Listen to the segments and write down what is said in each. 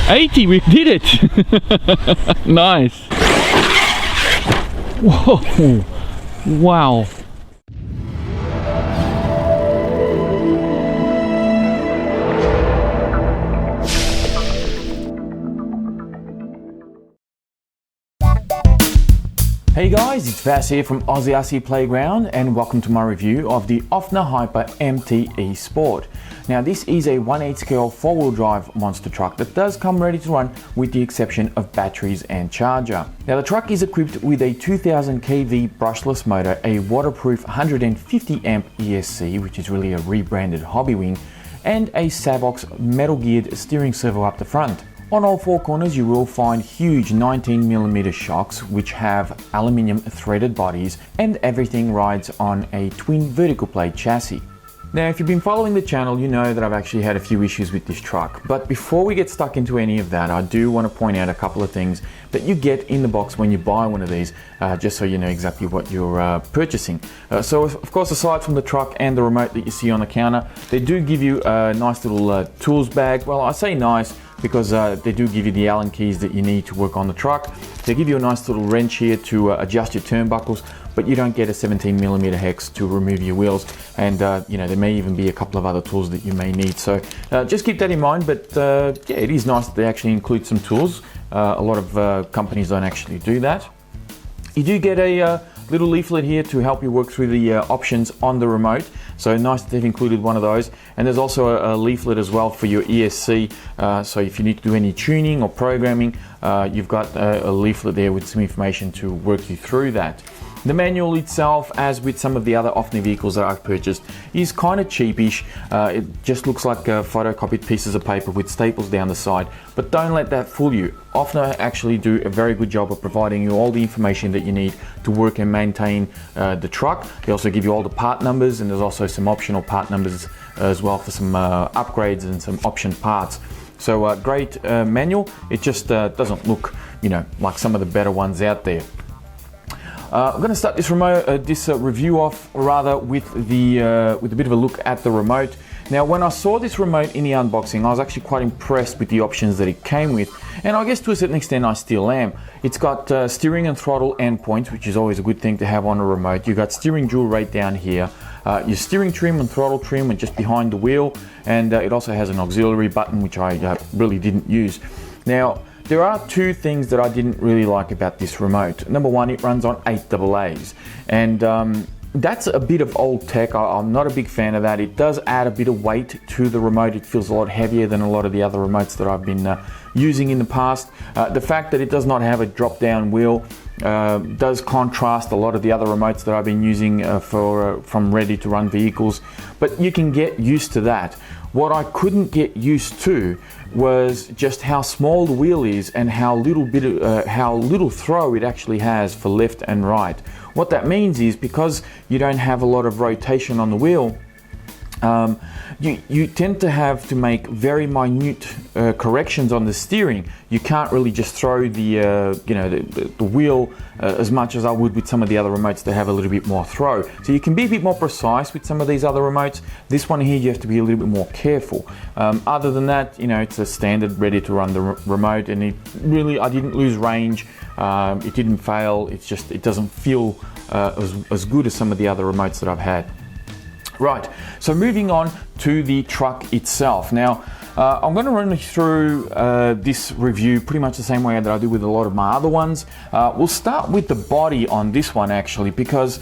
80, we did it. Nice. Whoa, wow. Hey guys, it's Vas here from Aussie Playground and welcome to my review of the OFNA Hyper MTe Sport. Now this is a 1/8 scale 4-wheel drive monster truck that does come ready to run with the exception of batteries and charger. Now the truck is equipped with a 2000 kV brushless motor, a waterproof 150 amp ESC, which is really a rebranded hobby wing, and a Sabox metal geared steering servo up the front. On all four corners you will find huge 19mm shocks which have aluminium threaded bodies, and everything rides on a twin vertical plate chassis. Now if you've been following the channel you know that I've actually had a few issues with this truck, but before we get stuck into any of that I do want to point out a couple of things that you get in the box when you buy one of these, just so you know exactly what you're purchasing. So of course, aside from the truck and the remote that you see on the counter, they do give you a nice little tools bag. Well, I say nice because they do give you the Allen keys that you need to work on the truck. They give you a nice little wrench here to adjust your turnbuckles, but you don't get a 17mm hex to remove your wheels, and you know, there may even be a couple of other tools that you may need, so just keep that in mind. But yeah, it is nice that they actually include some tools. A lot of companies don't actually do that. You do get a little leaflet here to help you work through the options on the remote, so nice that they've included one of those. And there's also a leaflet as well for your ESC, so if you need to do any tuning or programming, you've got a leaflet there with some information to work you through that. The manual itself, as with some of the other OFNA vehicles that I've purchased, is kind of cheapish. It just looks like photocopied pieces of paper with staples down the side, but don't let that fool you. OFNA actually do a very good job of providing you all the information that you need to work and maintain the truck. They also give you all the part numbers, and there's also some optional part numbers as well for some upgrades and some option parts. So great manual. It just doesn't look, you know, like some of the better ones out there. I'm going to start this review off rather with a bit of a look at the remote. Now, when I saw this remote in the unboxing, I was actually quite impressed with the options that it came with, and I guess to a certain extent I still am. It's got steering and throttle endpoints, which is always a good thing to have on a remote. You've got steering jewel right down here, your steering trim and throttle trim are just behind the wheel, and it also has an auxiliary button, which I really didn't use. Now, there are two things that I didn't really like about this remote. Number one, it runs on 8AA's, and that's a bit of old tech. I'm not a big fan of that. It does add a bit of weight to the remote. It feels a lot heavier than a lot of the other remotes that I've been using in the past. The fact that it does not have a drop-down wheel does contrast a lot of the other remotes that I've been using from ready-to-run vehicles, but you can get used to that. What I couldn't get used to was just how small the wheel is and how little throw it actually has for left and right. What that means is, because you don't have a lot of rotation on the wheel, you tend to have to make very minute corrections on the steering. You can't really just throw the wheel as much as I would with some of the other remotes that have a little bit more throw. So you can be a bit more precise with some of these other remotes. This one here you have to be a little bit more careful. Other than that, you know, it's a standard ready to run the remote, and I didn't lose range. It didn't fail. It's just, it doesn't feel as good as some of the other remotes that I've had. Right, so moving on to the truck itself. Now, I'm going to run through this review pretty much the same way that I do with a lot of my other ones. We'll start with the body on this one actually, because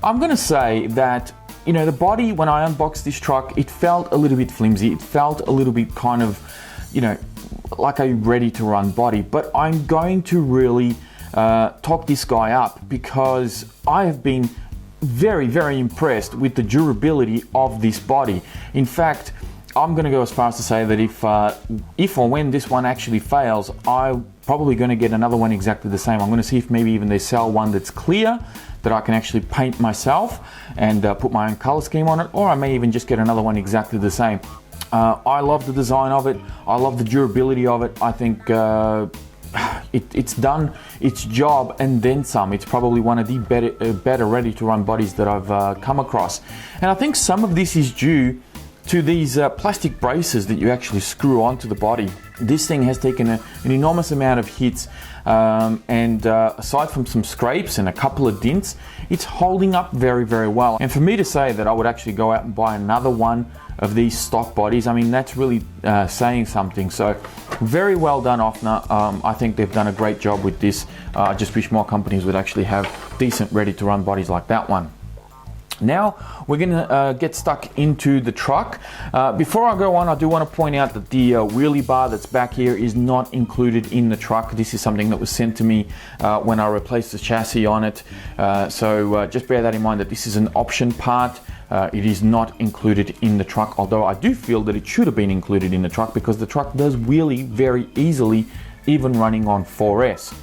I'm going to say that, you know, the body, when I unboxed this truck, it felt a little bit flimsy. It felt a little bit kind of, you know, like a ready to run body, but I'm going to really talk this guy up because I have been very, very impressed with the durability of this body. In fact, I'm going to go as far as to say that if or when this one actually fails, I'm probably going to get another one exactly the same. I'm going to see if maybe even they sell one that's clear that I can actually paint myself and put my own color scheme on it, or I may even just get another one exactly the same. I love the design of it. I love the durability of it. I think it's done its job and then some. It's probably one of the better ready-to-run bodies that I've come across. And I think some of this is due to these plastic braces that you actually screw onto the body. This thing has taken an enormous amount of hits, and aside from some scrapes and a couple of dents, it's holding up very, very well. And for me to say that I would actually go out and buy another one of these stock bodies, I mean, that's really saying something. So very well done, OFNA. I think they've done a great job with this. I just wish more companies would actually have decent ready to run bodies like that one. Now we're going to get stuck into the truck. Before I go on, I do want to point out that the wheelie bar that's back here is not included in the truck. This is something that was sent to me when I replaced the chassis on it. So just bear that in mind, that this is an option part. It is not included in the truck, although I do feel that it should have been included in the truck, because the truck does wheelie very easily, even running on 4S.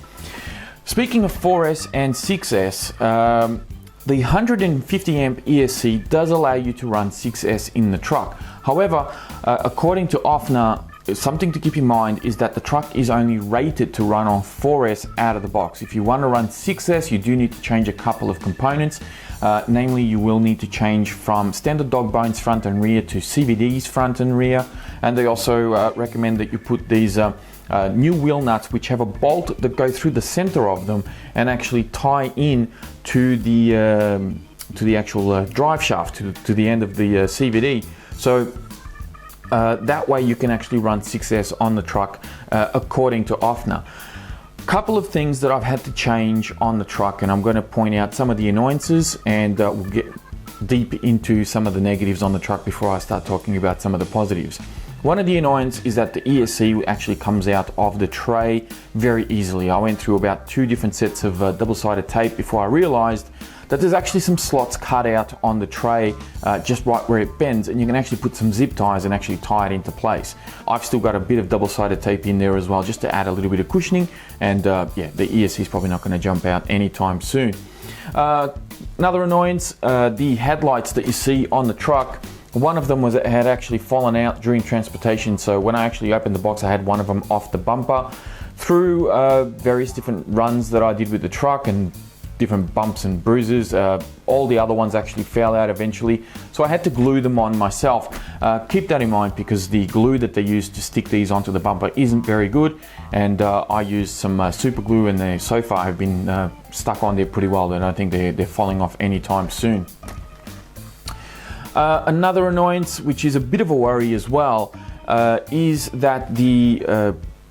Speaking of 4S and 6S, the 150 amp ESC does allow you to run 6S in the truck. However, according to OFNA, something to keep in mind is that the truck is only rated to run on 4S out of the box. If you want to run 6S, you do need to change a couple of components. Namely, you will need to change from standard dog bones front and rear to CVDs front and rear. And they also recommend that you put these new wheel nuts, which have a bolt that go through the center of them and actually tie in to the actual drive shaft, to the end of the CVD. So that way you can actually run 6S on the truck, according to OFNA. Couple of things that I've had to change on the truck, and I'm going to point out some of the annoyances, and we'll get deep into some of the negatives on the truck before I start talking about some of the positives. One of the annoyances is that the ESC actually comes out of the tray very easily. I went through about 2 different sets of double-sided tape before I realized that there's actually some slots cut out on the tray, just right where it bends, and you can actually put some zip ties and actually tie it into place. I've still got a bit of double-sided tape in there as well, just to add a little bit of cushioning, and yeah, the ESC is probably not going to jump out anytime soon. Another annoyance, the headlights that you see on the truck, one of them had actually fallen out during transportation, so when I actually opened the box, I had one of them off the bumper. Through various different runs that I did with the truck and different bumps and bruises, all the other ones actually fell out eventually, so I had to glue them on myself. Keep that in mind, because the glue that they use to stick these onto the bumper isn't very good, and I used some super glue, and they so far have been stuck on there pretty well. I don't think they're falling off anytime soon. Another annoyance, which is a bit of a worry as well, is that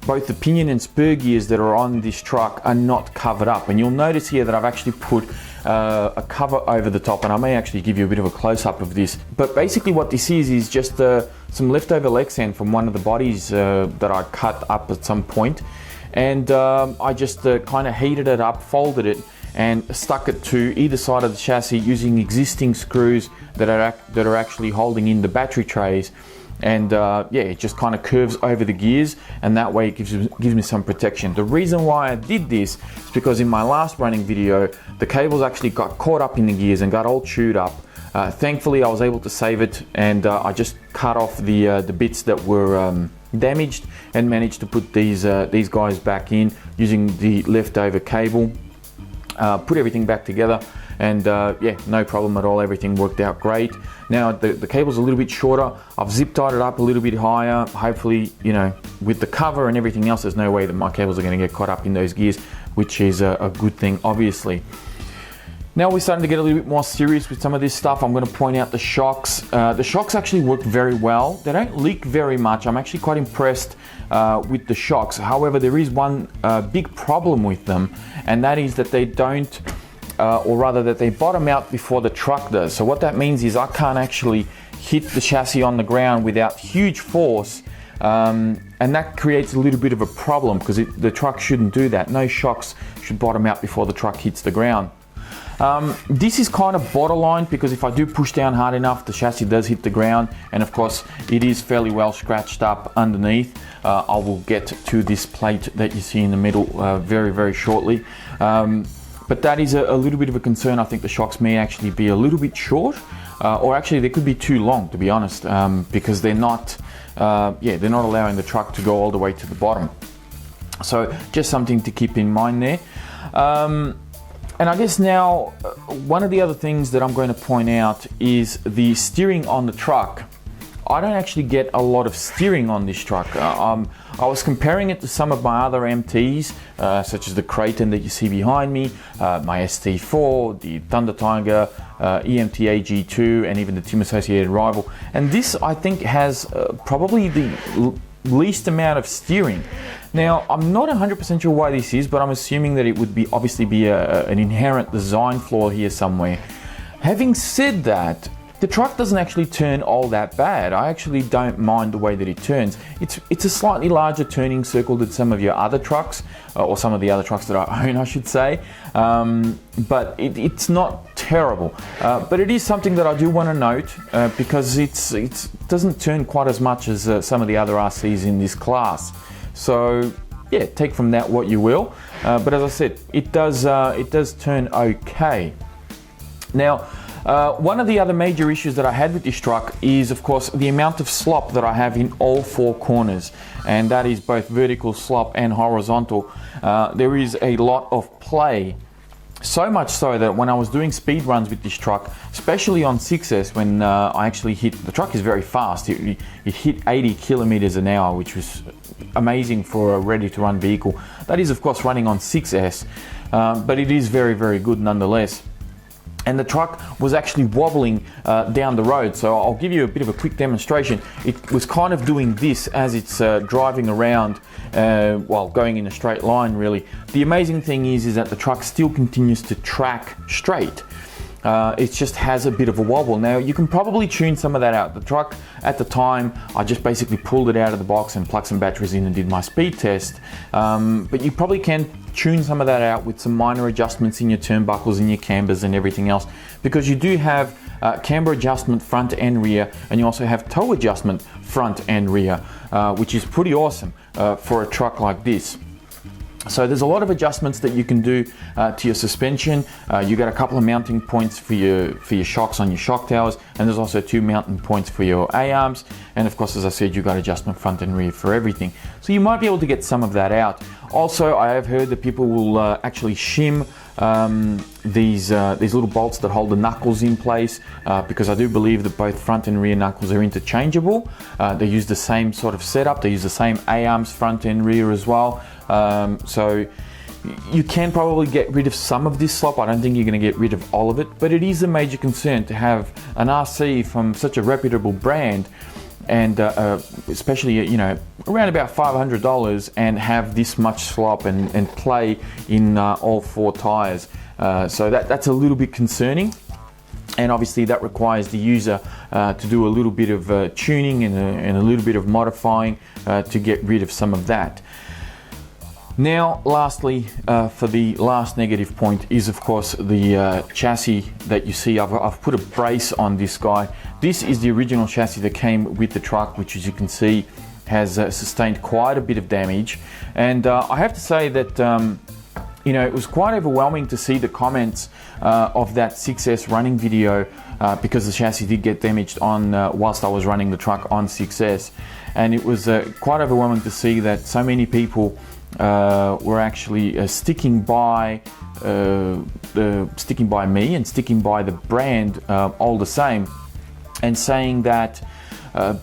both the pinion and spur gears that are on this truck are not covered up. And you'll notice here that I've actually put a cover over the top, and I may actually give you a bit of a close-up of this. But basically what this is just some leftover leg sand from one of the bodies that I cut up at some point. And I just kind of heated it up, folded it, and stuck it to either side of the chassis using existing screws that are actually holding in the battery trays. And yeah, it just kind of curves over the gears, and that way it gives me some protection. The reason why I did this is because in my last running video, the cables actually got caught up in the gears and got all chewed up. Thankfully, I was able to save it, and I just cut off the bits that were damaged and managed to put these guys back in using the leftover cable. Put everything back together, and yeah, no problem at all. Everything worked out great. Now the cable's a little bit shorter. I've zip tied it up a little bit higher. Hopefully, you know, with the cover and everything else, there's no way that my cables are going to get caught up in those gears, which is a good thing, obviously. Now we're starting to get a little bit more serious with some of this stuff. I'm going to point out the shocks. The shocks actually work very well. They don't leak very much. I'm actually quite impressed with the shocks. However, there is one big problem with them, and that is that they don't, or rather that they bottom out before the truck does. So what that means is I can't actually hit the chassis on the ground without huge force, and that creates a little bit of a problem, because the truck shouldn't do that. No shocks should bottom out before the truck hits the ground. This is kind of borderline, because if I do push down hard enough, the chassis does hit the ground, and of course it is fairly well scratched up underneath. I will get to this plate that you see in the middle very, very shortly. But that is a little bit of a concern. I think the shocks may actually be a little bit short, or actually they could be too long, to be honest, because they're not allowing the truck to go all the way to the bottom. So just something to keep in mind there. And I guess now, one of the other things that I'm going to point out is the steering on the truck I don't actually get a lot of steering on this truck. I was comparing it to some of my other MTs, such as the Kraton that you see behind me, my ST4, the Thunder Tiger, EMTA G2, and even the Team Associated Rival. And this, I think, has probably the least amount of steering. Now, I'm not 100% sure why this is, but I'm assuming that it would be obviously be an inherent design flaw here somewhere. Having said that, the truck doesn't actually turn all that bad. I actually don't mind the way that it turns. It's a slightly larger turning circle than some of your other trucks, or some of the other trucks that I own, I should say. But it's not terrible. But it is something that I do want to note because it doesn't turn quite as much as some of the other RCs in this class. So yeah, take from that what you will. But as I said, it does turn okay. Now, one of the other major issues that I had with this truck is, of course, the amount of slop that I have in all four corners, and that is both vertical slop and horizontal. There is a lot of play, so much so that when I was doing speed runs with this truck, especially on 6S, when I actually hit, the truck is very fast, it hit 80 kilometers an hour, which was amazing for a ready-to-run vehicle. That is, of course, running on 6S, but it is very, very good nonetheless. And the truck was actually wobbling down the road. So I'll give you a bit of a quick demonstration. It was kind of doing this as it's driving around while going in a straight line, really. The amazing thing is that the truck still continues to track straight. It just has a bit of a wobble. Now, you can probably tune some of that out. The truck, at the time, I just basically pulled it out of the box and plugged some batteries in and did my speed test. But you probably can tune some of that out with some minor adjustments in your turnbuckles and your cambers and everything else, because you do have camber adjustment front and rear, and you also have toe adjustment front and rear, which is pretty awesome for a truck like this. So there's a lot of adjustments that you can do to your suspension. You got a couple of mounting points for your shocks on your shock towers, and there's also 2 mounting points for your A-arms, and of course, as I said, you got adjustment front and rear for everything. So you might be able to get some of that out. Also, I have heard that people will actually shim these little bolts that hold the knuckles in place, because I do believe that both front and rear knuckles are interchangeable. They use the same sort of setup. They use the same A-arms front and rear as well. So you can probably get rid of some of this slop. I don't think you're going to get rid of all of it, but it is a major concern to have an RC from such a reputable brand, and especially, you know, around about $500, and have this much slop and play in all four tires. So that's a little bit concerning. And obviously that requires the user to do a little bit of tuning and a little bit of modifying to get rid of some of that. Now, lastly, for the last negative point is, of course, the chassis that you see. I've put a brace on this guy. This is the original chassis that came with the truck, which, as you can see, has sustained quite a bit of damage. And I have to say that you know, it was quite overwhelming to see the comments of that 6S running video, because the chassis did get damaged on whilst I was running the truck on 6S, and it was quite overwhelming to see that so many people were actually sticking by me and sticking by the brand all the same, and saying that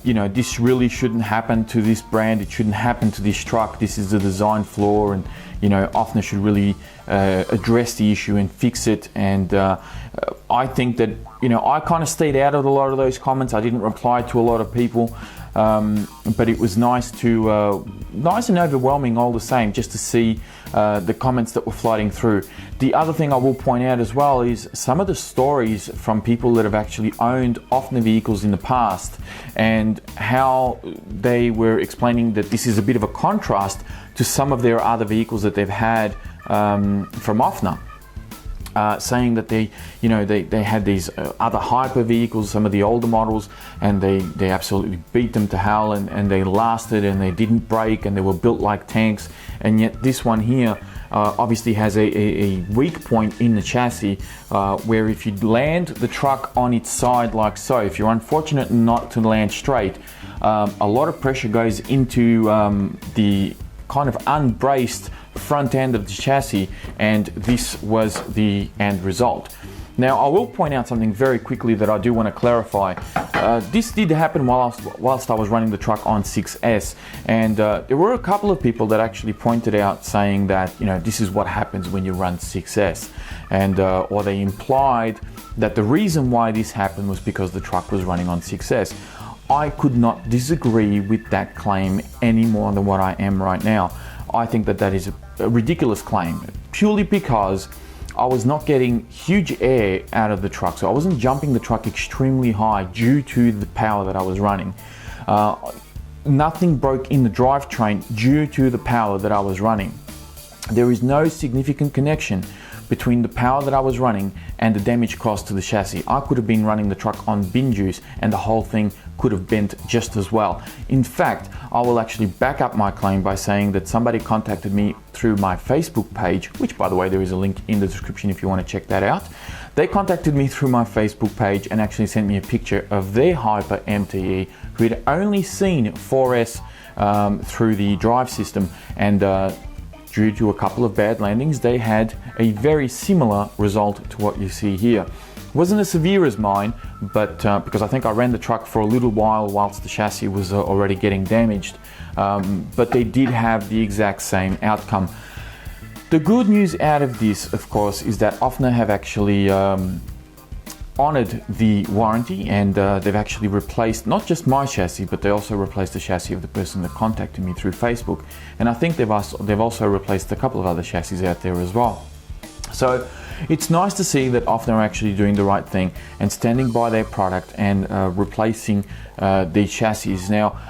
you know, this really shouldn't happen to this brand, it shouldn't happen to this truck, this is a design flaw, and you know, OFNA should really address the issue and fix it. And I think that, you know, I kind of stayed out of a lot of those comments. I didn't reply to a lot of people, but it was nice and overwhelming all the same, just to see the comments that were flooding through. The other thing I will point out as well is some of the stories from people that have actually owned OFNA vehicles in the past, and how they were explaining that this is a bit of a contrast to some of their other vehicles that they've had from OFNA. Saying that they had these other hyper vehicles, some of the older models, and they absolutely beat them to hell, and they lasted, and they didn't break, and they were built like tanks. And yet this one here obviously has a weak point in the chassis, where if you land the truck on its side like so, if you're unfortunate not to land straight, a lot of pressure goes into the kind of unbraced front end of the chassis, and this was the end result. Now, I will point out something very quickly that I do want to clarify. This did happen whilst I was running the truck on 6S, and there were a couple of people that actually pointed out saying that, you know, this is what happens when you run 6S, and or they implied that the reason why this happened was because the truck was running on 6S. I could not disagree with that claim any more than what I am right now. I think that that is a ridiculous claim, purely because I was not getting huge air out of the truck. So I wasn't jumping the truck extremely high due to the power that I was running. Nothing broke in the drivetrain due to the power that I was running. There is no significant connection between the power that I was running and the damage caused to the chassis. I could have been running the truck on bin juice and the whole thing could have bent just as well. In fact, I will actually back up my claim by saying that somebody contacted me through my Facebook page, which, by the way, there is a link in the description if you want to check that out. They contacted me through my Facebook page and actually sent me a picture of their Hyper MTe, who had only seen 4S through the drive system, and due to a couple of bad landings, they had a very similar result to what you see here. It wasn't as severe as mine, but because I think I ran the truck for a little while whilst the chassis was already getting damaged, but they did have the exact same outcome. The good news out of this, of course, is that OFNA have actually honored the warranty, and they've actually replaced not just my chassis, but they also replaced the chassis of the person that contacted me through Facebook, and I think they've also replaced a couple of other chassis out there as well. So it's nice to see that OFNA are actually doing the right thing and standing by their product and replacing these chassis. Now,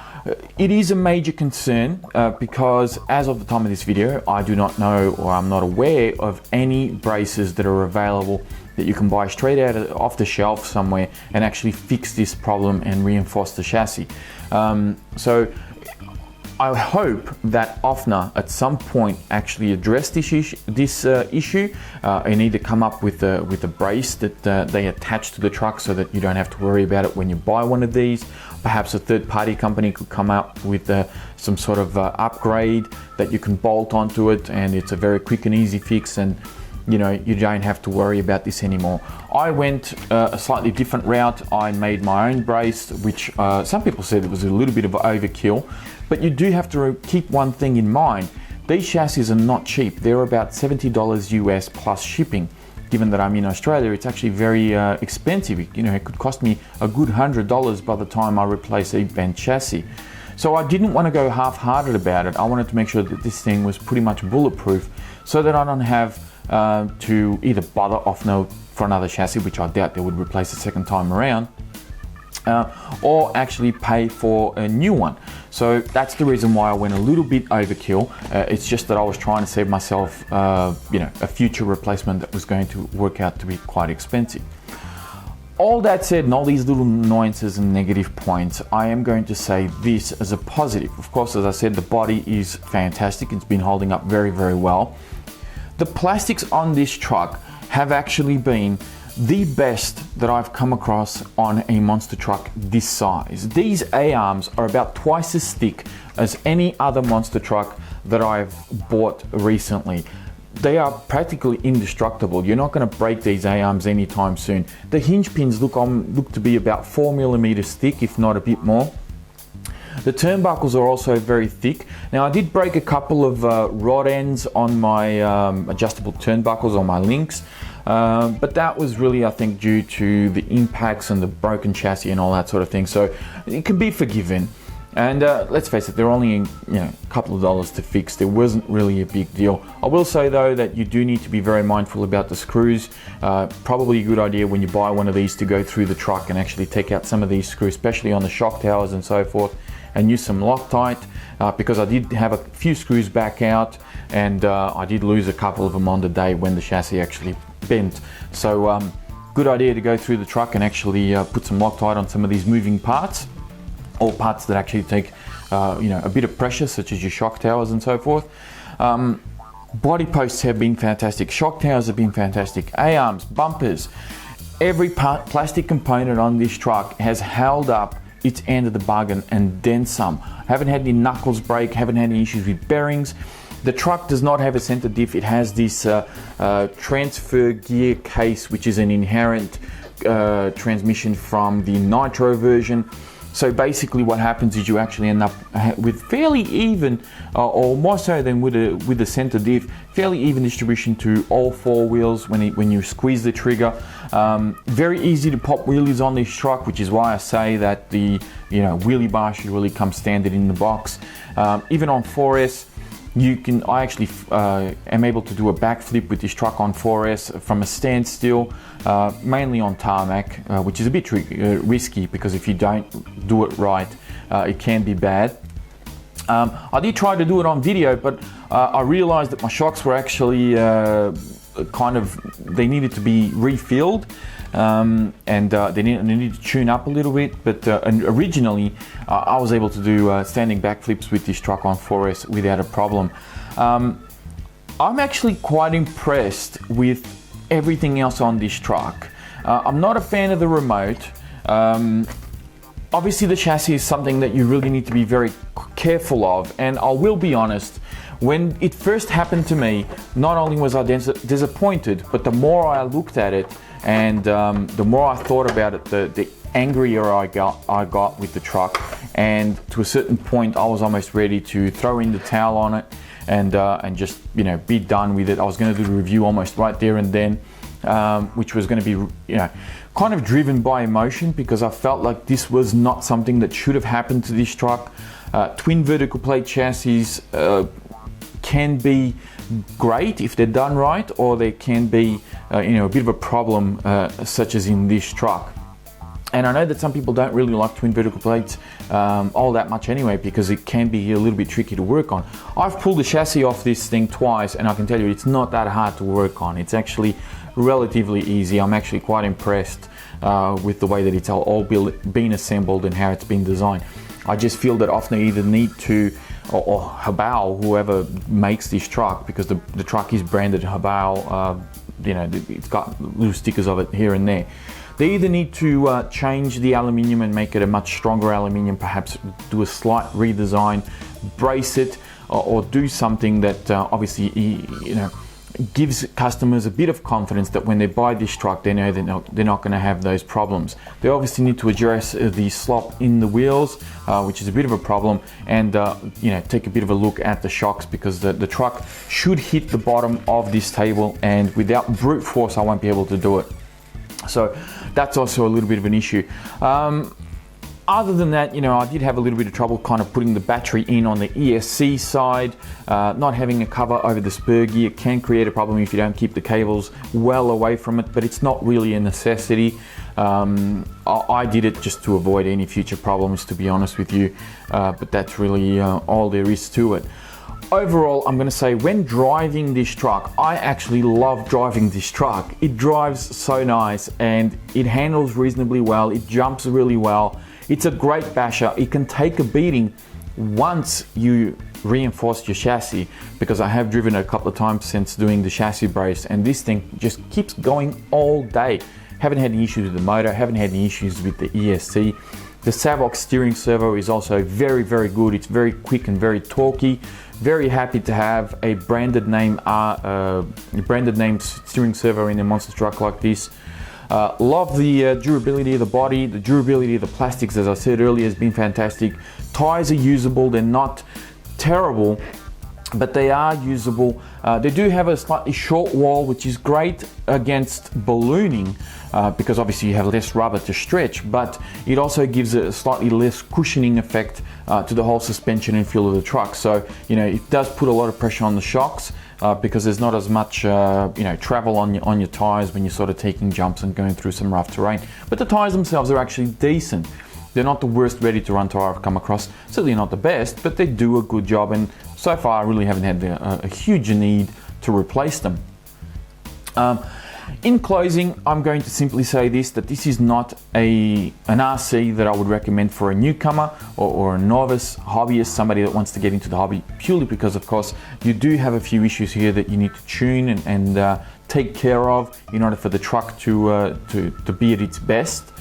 it is a major concern because as of the time of this video, I do not know, or I'm not aware of any braces that are available that you can buy straight out off the shelf somewhere and actually fix this problem and reinforce the chassis. So I hope that OFNA at some point actually address this issue and either come up with a brace that they attach to the truck so that you don't have to worry about it when you buy one of these. Perhaps a third-party company could come up with some sort of upgrade that you can bolt onto it, and it's a very quick and easy fix, and you know, you don't have to worry about this anymore. I went a slightly different route. I made my own brace, which some people said it was a little bit of overkill, but you do have to keep one thing in mind. These chassis are not cheap. They're about $70 US plus shipping. Given that I'm in Australia, it's actually very expensive. You know, it could cost me a good $100 by the time I replace a bent chassis. So I didn't want to go half-hearted about it. I wanted to make sure that this thing was pretty much bulletproof so that I don't have to either bother OFNA for another chassis, which I doubt they would replace a second time around, or actually pay for a new one. So that's the reason why I went a little bit overkill. It's just that I was trying to save myself you know, a future replacement that was going to work out to be quite expensive. All that said, and all these little annoyances and negative points, I am going to say this as a positive. Of course, as I said, the body is fantastic. It's been holding up very, very well. The plastics on this truck have actually been the best that I've come across on a monster truck this size. These A-arms are about twice as thick as any other monster truck that I've bought recently. They are practically indestructible. You're not going to break these A-arms anytime soon. The hinge pins look to be about 4 millimeters thick, if not a bit more. The turnbuckles are also very thick. Now, I did break a couple of rod ends on my adjustable turnbuckles on my links, but that was really, I think, due to the impacts and the broken chassis and all that sort of thing. So it can be forgiven. And let's face it, they're only a couple of dollars to fix. There wasn't really a big deal. I will say though that you do need to be very mindful about the screws. Probably a good idea when you buy one of these to go through the truck and actually take out some of these screws, especially on the shock towers and so forth, and use some Loctite, because I did have a few screws back out, and I did lose a couple of them on the day when the chassis actually bent. So good idea to go through the truck and actually put some Loctite on some of these moving parts, or parts that actually take a bit of pressure, such as your shock towers and so forth. Body posts have been fantastic, shock towers have been fantastic, A-arms, bumpers, every plastic component on this truck has held up its end of the bargain and then some. Haven't had any knuckles break, haven't had any issues with bearings. The truck does not have a center diff. It has this transfer gear case, which is an inherent transmission from the nitro version. So basically what happens is you actually end up with fairly even, or more so than with the center diff, fairly even distribution to all four wheels when you squeeze the trigger. Very easy to pop wheelies on this truck, which is why I say that the wheelie bar should really come standard in the box. Even on 4S, I actually am able to do a backflip with this truck on 4S from a standstill, mainly on tarmac, which is a bit risky because if you don't do it right, it can be bad. I did try to do it on video, but I realized that my shocks were actually they needed to be refilled. And they needed to tune up a little bit, but originally I was able to do standing backflips with this truck on 4S without a problem. I'm actually quite impressed with everything else on this truck. I'm not a fan of the remote. Obviously the chassis is something that you really need to be very careful of, and I will be honest, when it first happened to me, not only was I disappointed, but the more I looked at it and the more I thought about it, the angrier I got with the truck, and to a certain point I was almost ready to throw in the towel on it and just be done with it. I was going to do the review almost right there and then, which was going to be kind of driven by emotion, because I felt like this was not something that should have happened to this truck. Twin vertical plate chassis can be great if they're done right, or they can be a bit of a problem, such as in this truck. And I know that some people don't really like twin vertical plates all that much anyway, because it can be a little bit tricky to work on. I've pulled the chassis off this thing twice, and I can tell you it's not that hard to work on. It's actually relatively easy. I'm actually quite impressed with the way that it's all been assembled and how it's been designed. I just feel that OFNA either need to, or Habao, whoever makes this truck, because the truck is branded Habao, it's got little stickers of it here and there. They either need to change the aluminium and make it a much stronger aluminium, perhaps do a slight redesign, brace it, or do something that obviously gives customers a bit of confidence that when they buy this truck, they know they're not going to have those problems. They obviously need to address the slop in the wheels, which is a bit of a problem, and take a bit of a look at the shocks, because the truck should hit the bottom of this table, and without brute force I won't be able to do it. So that's also a little bit of an issue. Other than that, I did have a little bit of trouble kind of putting the battery in on the ESC side. Not having a cover over the spur gear can create a problem if you don't keep the cables well away from it, but it's not really a necessity. I did it just to avoid any future problems, to be honest with you, but that's really all there is to it. Overall, I'm going to say when driving this truck, I actually love driving this truck. It drives so nice and it handles reasonably well. It jumps really well. It's a great basher. It can take a beating once you reinforce your chassis, because I have driven it a couple of times since doing the chassis brace, and this thing just keeps going all day. Haven't had any issues with the motor, haven't had any issues with the ESC. The Savox steering servo is also very, very good. It's very quick and very torquey. Very happy to have a branded name steering servo in a monster truck like this. Love the durability of the body, the durability of the plastics, as I said earlier, has been fantastic. Tires are usable, they're not terrible, but they are usable. They do have a slightly short wall, which is great against ballooning, because obviously you have less rubber to stretch, but it also gives a slightly less cushioning effect to the whole suspension and feel of the truck. So it does put a lot of pressure on the shocks, because there's not as much travel on your tires when you're sort of taking jumps and going through some rough terrain. But the tires themselves are actually decent. They're not the worst ready to run tire I've come across. Certainly not the best, but they do a good job, and so far I really haven't had a huge need to replace them. In closing, I'm going to simply say this, that this is not an RC that I would recommend for a newcomer or a novice hobbyist, somebody that wants to get into the hobby, purely because of course you do have a few issues here that you need to tune and take care of in order for the truck to be at its best.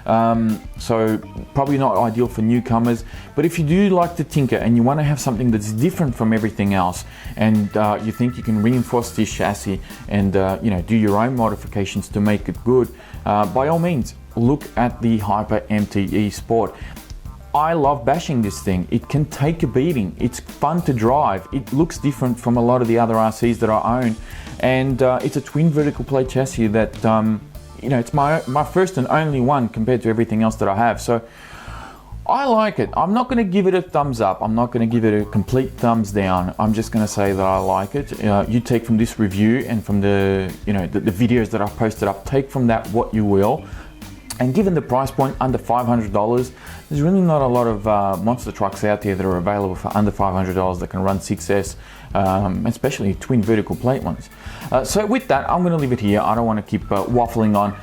So probably not ideal for newcomers, but if you do like to tinker and you want to have something that's different from everything else, and you think you can reinforce this chassis and do your own modifications to make it good, by all means look at the Hyper MTe Sport. I love bashing this thing. It can take a beating. It's fun to drive. It looks different from a lot of the other RCs that I own, and it's a twin vertical plate chassis that it's my first and only one compared to everything else that I have. So I like it. I'm not going to give it a thumbs up. I'm not going to give it a complete thumbs down. I'm just going to say that I like it. You take from this review and from the videos that I've posted up, take from that what you will. And given the price point under $500, there's really not a lot of monster trucks out there that are available for under $500 that can run 6S, especially twin vertical plate ones. So with that, I'm going to leave it here. I don't want to keep waffling on.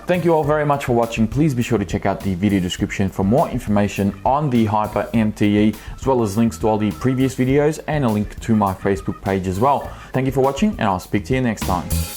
Thank you all very much for watching. Please be sure to check out the video description for more information on the Hyper MTe, as well as links to all the previous videos and a link to my Facebook page as well. Thank you for watching, and I'll speak to you next time.